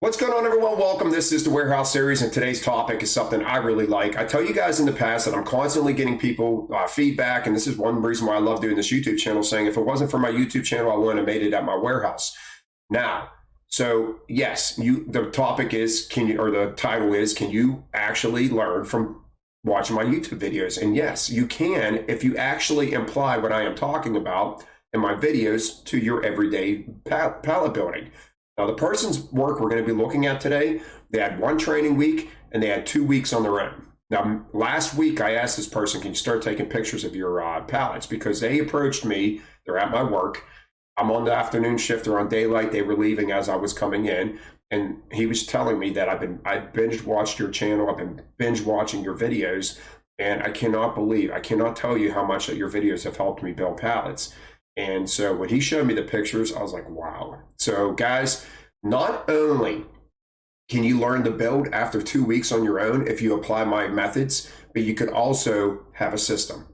What's going on, everyone? Welcome. This is the Warehouse Series, and today's topic is something I really like. I tell you guys in the past that I'm constantly getting people feedback, and this is one reason why I love doing this YouTube channel, saying if it wasn't for my YouTube channel, I wouldn't have made it at my warehouse. Now, so yes, the topic is, or the title is, can you actually learn from watching my YouTube videos? And yes, you can if you actually apply what I am talking about in my videos to your everyday pallet building. Now, the person's work we're going to be looking at today, they had one training week and they had 2 weeks on their own. Now, last week I asked this person, can you start taking pictures of your pallets? Because they approached me, they're at my work. I'm on the afternoon shift, they're on daylight, they were leaving as I was coming in. And he was telling me that I binge watched your channel, I've been binge watching your videos, and I cannot tell you how much that your videos have helped me build pallets. And so when he showed me the pictures, I was like, wow. So guys, not only can you learn to build after 2 weeks on your own if you apply my methods, but you could also have a system.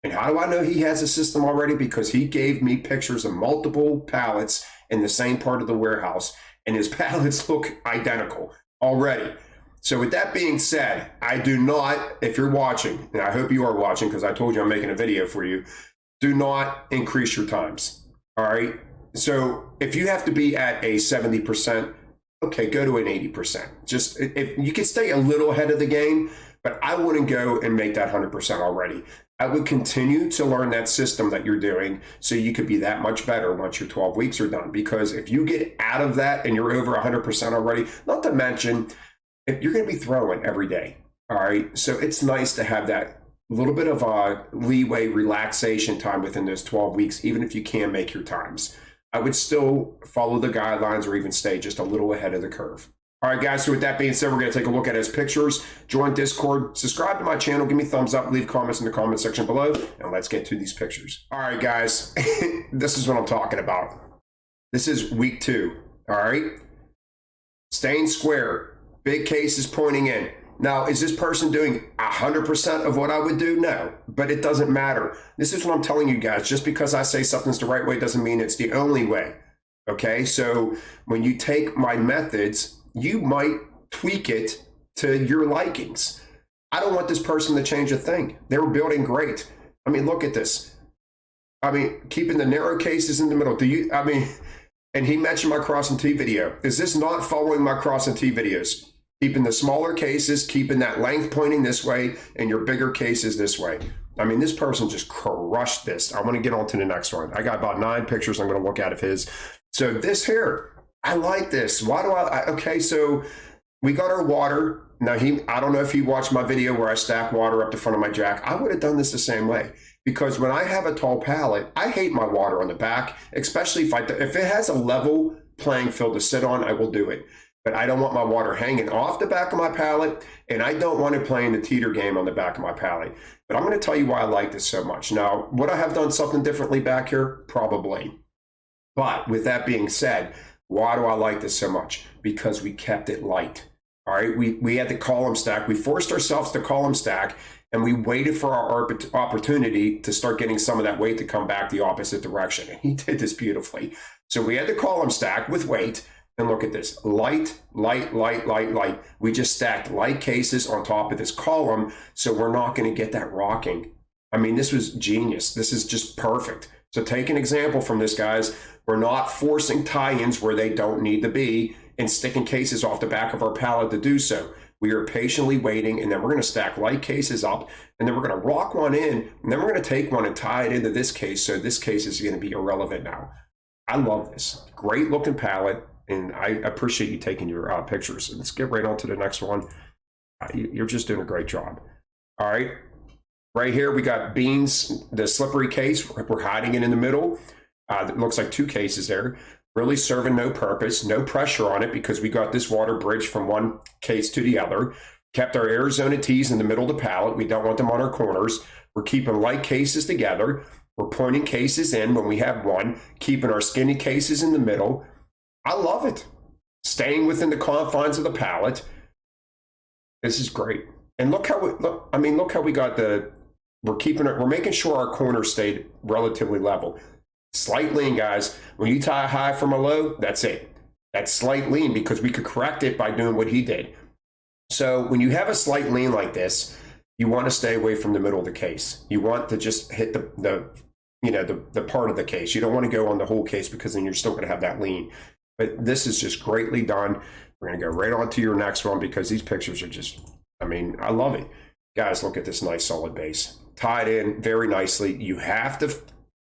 And how do I know he has a system already? Because he gave me pictures of multiple pallets in the same part of the warehouse, and his pallets look identical already. So with that being said, I do not, if you're watching, and I hope you are watching because I told you I'm making a video for you, do not increase your times, all right? So if you have to be at a 70%, okay, go to an 80%. Just, if you can stay a little ahead of the game, but I wouldn't go and make that 100% already. I would continue to learn that system that you're doing so you could be that much better once your 12 weeks are done. Because if you get out of that and you're over 100% already, not to mention, if you're gonna be throwing every day, all right? So it's nice to have that little bit of a leeway, relaxation time within those 12 weeks, even if you can't make your times. I would still follow the guidelines or even stay just a little ahead of the curve. All right, guys, so with that being said, we're going to take a look at his pictures, join Discord, subscribe to my channel, give me a thumbs up, leave comments in the comment section below, and let's get to these pictures. All right, guys, this is what I'm talking about. This is week 2, all right? Staying square, big cases pointing in. Now, is this person doing 100% of what I would do? No, but it doesn't matter. This is what I'm telling you guys. Just because I say something's the right way doesn't mean it's the only way, okay? So when you take my methods, you might tweak it to your likings. I don't want this person to change a thing. They were building great. I mean, look at this. I mean, keeping the narrow cases in the middle. And he mentioned my cross and T video. Is this not following my cross and T videos? Keeping the smaller cases, keeping that length pointing this way, and your bigger cases this way. I mean, this person just crushed this. I want to get on to the next one. I got about 9 pictures I'm going to look at of his. So this here, I like this. Why do okay, so we got our water. Now, I don't know if he watched my video where I stack water up the front of my jack. I would have done this the same way. Because when I have a tall pallet, I hate my water on the back, especially if it has a level playing field to sit on, I will do it. But I don't want my water hanging off the back of my pallet, and I don't want it playing the teeter game on the back of my pallet. But I'm going to tell you why I like this so much. Now, would I have done something differently back here? Probably. But with that being said, why do I like this so much? Because we kept it light. All right, we had the column stack. We forced ourselves to column stack, and we waited for our opportunity to start getting some of that weight to come back the opposite direction. And he did this beautifully. So we had the column stack with weight. And look at this, light, light, light, light, light. We just stacked light cases on top of this column, so we're not going to get that rocking. I mean, this was genius. This is just perfect. So take an example from this, guys. We're not forcing tie-ins where they don't need to be and sticking cases off the back of our pallet to do so. We are patiently waiting, and then we're going to stack light cases up, and then we're going to rock one in, and then we're going to take one and tie it into this case, so this case is going to be irrelevant now. I love this. Great looking pallet. And I appreciate you taking your pictures. Let's get right on to the next one. You're just doing a great job. All right. Right here, we got beans, the slippery case. We're hiding it in the middle. It looks like 2 cases there. Really serving no purpose, no pressure on it because we got this water bridge from one case to the other. Kept our Arizona tees in the middle of the pallet. We don't want them on our corners. We're keeping light cases together. We're pointing cases in when we have one, keeping our skinny cases in the middle. I love it. Staying within the confines of the pallet. This is great. And look how we got we're making sure our corners stayed relatively level. Slight lean, guys. When you tie a high from a low, that's it. that slight lean, because we could correct it by doing what he did. So when you have a slight lean like this, you want to stay away from the middle of the case. You want to just hit the part of the case. You don't want to go on the whole case, because then you're still going to have that lean. But this is just greatly done. We're going to go right on to your next one, because these pictures are just, I mean, I love it. Guys, look at this nice solid base. Tied in very nicely. You have to,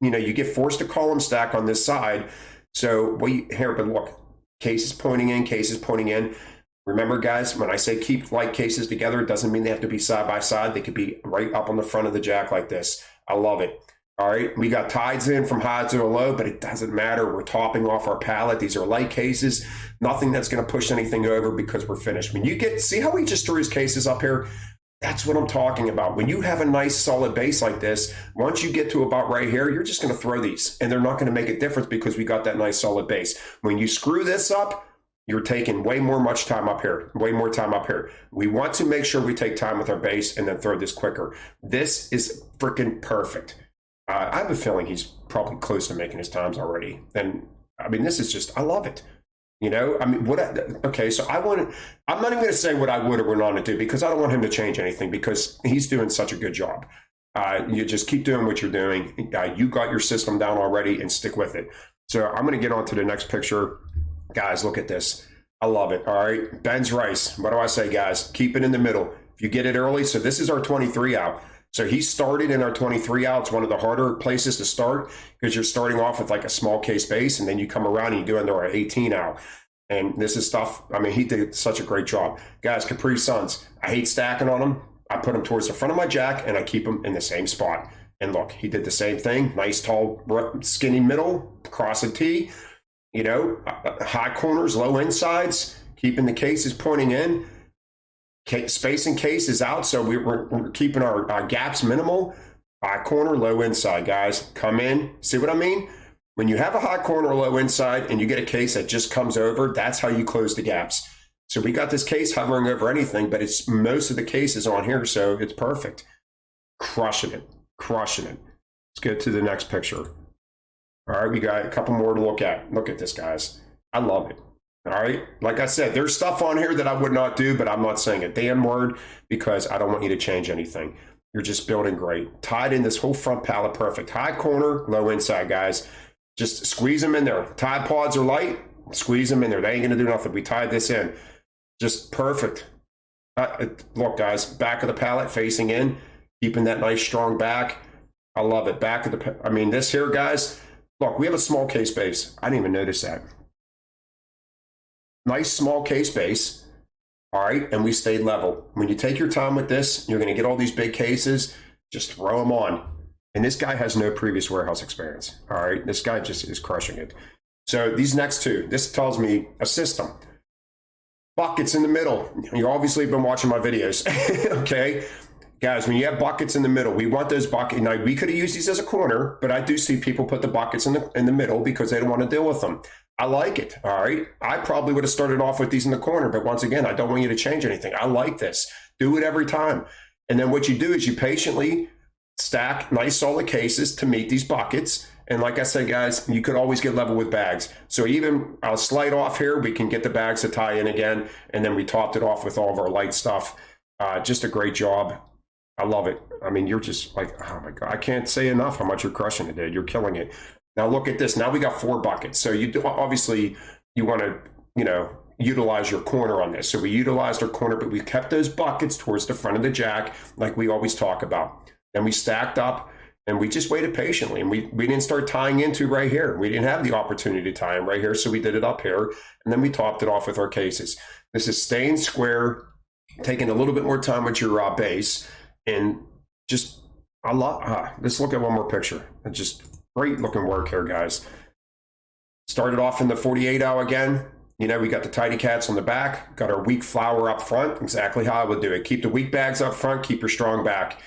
you get forced to column stack on this side. So but look, cases pointing in, cases pointing in. Remember, guys, when I say keep like cases together, it doesn't mean they have to be side by side. They could be right up on the front of the jack like this. I love it. All right, we got tides in from high to a low, but it doesn't matter. We're topping off our pallet. These are light cases, nothing that's going to push anything over, because we're finished. When you see how we just threw his cases up here? That's what I'm talking about. When you have a nice solid base like this, once you get to about right here, you're just going to throw these, and they're not going to make a difference, because we got that nice solid base. When you screw this up, you're taking way more time up here. We want to make sure we take time with our base and then throw this quicker. This is freaking perfect. I have a feeling he's probably close to making his times already. And I mean, this is just, I love it. I mean, okay, so I'm not even going to say what I would or would not do, because I don't want him to change anything, because he's doing such a good job. You just keep doing what you're doing. You got your system down already, and stick with it. So I'm going to get on to the next picture. Guys, look at this. I love it. All right, Ben's rice. What do I say, guys? Keep it in the middle. If you get it early, so this is our 23 out. So he started in our 23 out. It's one of the harder places to start, because you're starting off with like a small case base, and then you come around and you do into our 18 out. And this is stuff, I mean, he did such a great job. Guys, Capri Suns, I hate stacking on them. I put them towards the front of my jack, and I keep them in the same spot. And look, he did the same thing. Nice, tall, skinny middle, cross and tee. High corners, low insides, keeping the cases pointing in. Spacing cases out, so we're keeping our gaps minimal. High corner, low inside, guys. Come in. See what I mean? When you have a high corner, low inside, and you get a case that just comes over, that's how you close the gaps. So we got this case hovering over anything, but it's most of the cases on here, so it's perfect. Crushing it. Let's get to the next picture. All right, we got a couple more to look at. Look at this, guys. I love it. All right, like I said, there's stuff on here that I would not do, but I'm not saying a damn word, because I don't want you to change anything. You're just building great. Tied in this whole front pallet, perfect. High corner, low inside, guys. Just squeeze them in there. Tide pods are light, squeeze them in there. They ain't gonna do nothing. We tied this in. Just perfect. Look, guys, back of the pallet facing in, keeping that nice strong back. I love it. Back of the, this here, guys, look, we have a small case base. I didn't even notice that. Nice small case base. All right, and we stayed level. When you take your time with this, you're going to get all these big cases. Just throw them on. And this guy has no previous warehouse experience. All right, this guy just is crushing it. So these next two, this tells me a system. Buckets in the middle. You obviously have been watching my videos. Okay, guys, when you have buckets in the middle, we want those buckets. Now, we could have used these as a corner, but I do see people put the buckets in the middle, because they don't want to deal with them. I like it. All right. I probably would have started off with these in the corner, but once again, I don't want you to change anything. I like this. Do it every time. And then what you do is you patiently stack nice solid cases to meet these buckets. And like I said, guys, you could always get level with bags. So even I'll slide off here, we can get the bags to tie in again. And then we topped it off with all of our light stuff. Just a great job. I love it. I mean, you're just like, oh my God, I can't say enough how much you're crushing it, dude. You're killing it. Now look at this. Now we got 4 buckets. So you obviously you want to, utilize your corner on this. So we utilized our corner, but we kept those buckets towards the front of the jack, like we always talk about. Then we stacked up, and we just waited patiently, and we didn't start tying into right here. We didn't have the opportunity to tie in right here, so we did it up here, and then we topped it off with our cases. This is staying square, taking a little bit more time with your base, and just a lot. Let's look at one more picture. It's just great looking work here, guys. Started off in the 48 hour again. We got the tidy cats on the back, got our weak flower up front, exactly how I would do it. Keep the weak bags up front, keep your strong back.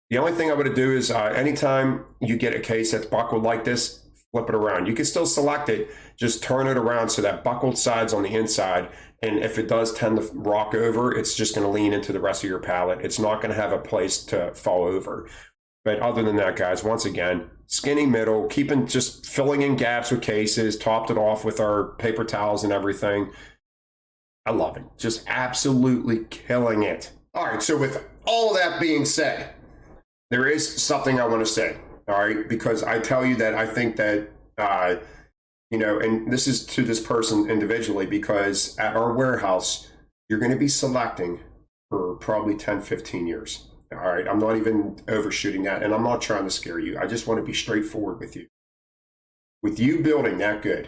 The only thing I would do is anytime you get a case that's buckled like this, flip it around. You can still select it, just turn it around so that buckled side's on the inside. And if it does tend to rock over, it's just going to lean into the rest of your pallet. It's not going to have a place to fall over. But other than that, guys, once again, skinny middle, just filling in gaps with cases, topped it off with our paper towels and everything. I love it. Just absolutely killing it. All right, so with all that being said, there is something I want to say, all right, because I tell you that I think that, and this is to this person individually, because at our warehouse, you're going to be selecting for probably 10, 15 years. All right, I'm not even overshooting that, and I'm not trying to scare you. I just want to be straightforward with you. With you building that good,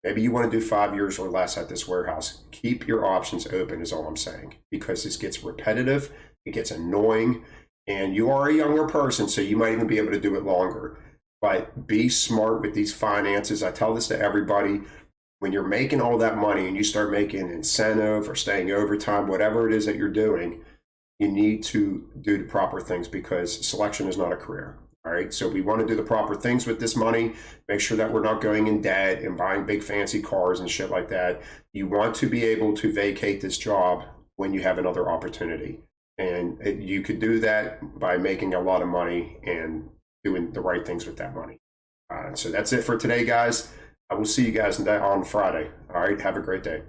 maybe you want to do 5 years or less at this warehouse. Keep your options open is all I'm saying, because this gets repetitive, it gets annoying, and you are a younger person, so you might even be able to do it longer. But be smart with these finances. I tell this to everybody. When you're making all that money and you start making incentive or staying overtime, whatever it is that you're doing, you need to do the proper things, because selection is not a career. All right, so we want to do the proper things with this money, make sure that we're not going in debt and buying big fancy cars and shit like that. You want to be able to vacate this job when you have another opportunity. And you could do that by making a lot of money and doing the right things with that money. So that's it for today, guys. I will see you guys on Friday. All right, have a great day.